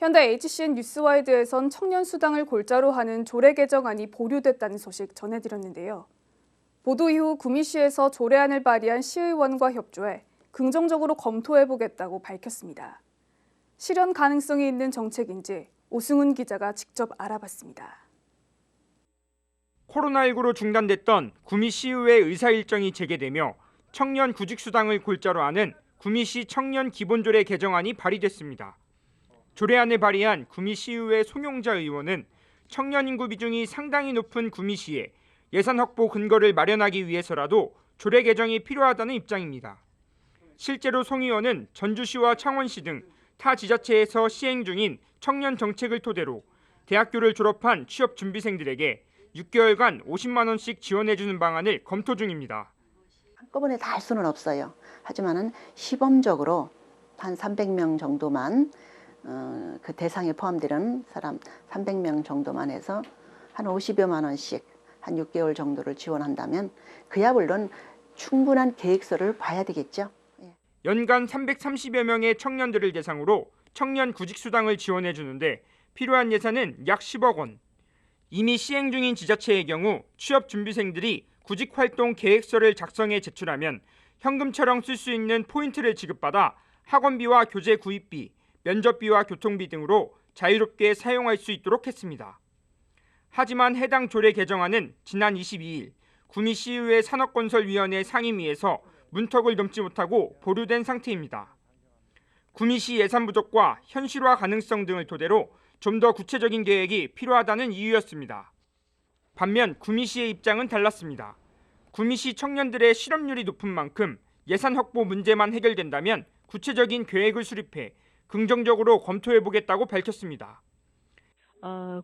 현대 HCN 뉴스와이드에선 청년 수당을 골자로 하는 조례 개정안이 보류됐다는 소식 전해드렸는데요. 보도 이후 구미시에서 조례안을 발의한 시의원과 협조해 긍정적으로 검토해보겠다고 밝혔습니다. 실현 가능성이 있는 정책인지 오승훈 기자가 직접 알아봤습니다. 코로나19로 중단됐던 구미시의회 의사 일정이 재개되며 청년 구직수당을 골자로 하는 구미시 청년 기본조례 개정안이 발의됐습니다. 조례안을 발의한 구미시의회 송용자 의원은 청년 인구 비중이 상당히 높은 구미시에 예산 확보 근거를 마련하기 위해서라도 조례 개정이 필요하다는 입장입니다. 실제로 송 의원은 전주시와 창원시 등 타 지자체에서 시행 중인 청년 정책을 토대로 대학교를 졸업한 취업 준비생들에게 6개월간 50만 원씩 지원해주는 방안을 검토 중입니다. 한꺼번에 다 할 수는 없어요. 하지만은 시범적으로 한 300명 정도만 그 대상에 포함되는 사람 300명 정도만 해서 한 50여만 원씩 한 6개월 정도를 지원한다면 그야 물론 충분한 계획서를 봐야 되겠죠. 연간 330여 명의 청년들을 대상으로 청년 구직수당을 지원해 주는데 필요한 예산은 약 10억 원. 이미 시행 중인 지자체의 경우 취업 준비생들이 구직활동 계획서를 작성해 제출하면 현금처럼 쓸 수 있는 포인트를 지급받아 학원비와 교재 구입비, 면접비와 교통비 등으로 자유롭게 사용할 수 있도록 했습니다. 하지만 해당 조례 개정안은 지난 22일 구미시의회 산업건설위원회 상임위에서 문턱을 넘지 못하고 보류된 상태입니다. 구미시 예산 부족과 현실화 가능성 등을 토대로 좀 더 구체적인 계획이 필요하다는 이유였습니다. 반면 구미시의 입장은 달랐습니다. 구미시 청년들의 실업률이 높은 만큼 예산 확보 문제만 해결된다면 구체적인 계획을 수립해 긍정적으로 검토해보겠다고 밝혔습니다.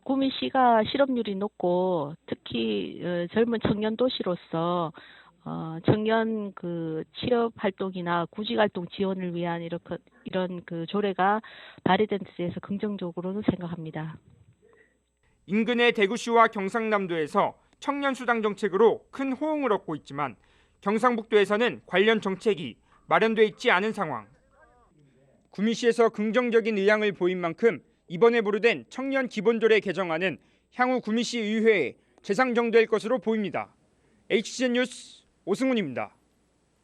구미시가 실업률이 높고 특히 젊은 청년 도시로서 청년 취업 활동이나 구직 활동 지원을 위한 이런 조례가 발의된 데 대해서 긍정적으로는 생각합니다. 인근의 대구시와 경상남도에서 청년 수당 정책으로 큰 호응을 얻고 있지만 경상북도에서는 관련 정책이 마련돼 있지 않은 상황. 구미시에서 긍정적인 의향을 보인 만큼 이번에 보류된 청년 기본조례 개정안은 향후 구미시 의회에 재상정될 것으로 보입니다. HCN 뉴스 오승훈입니다.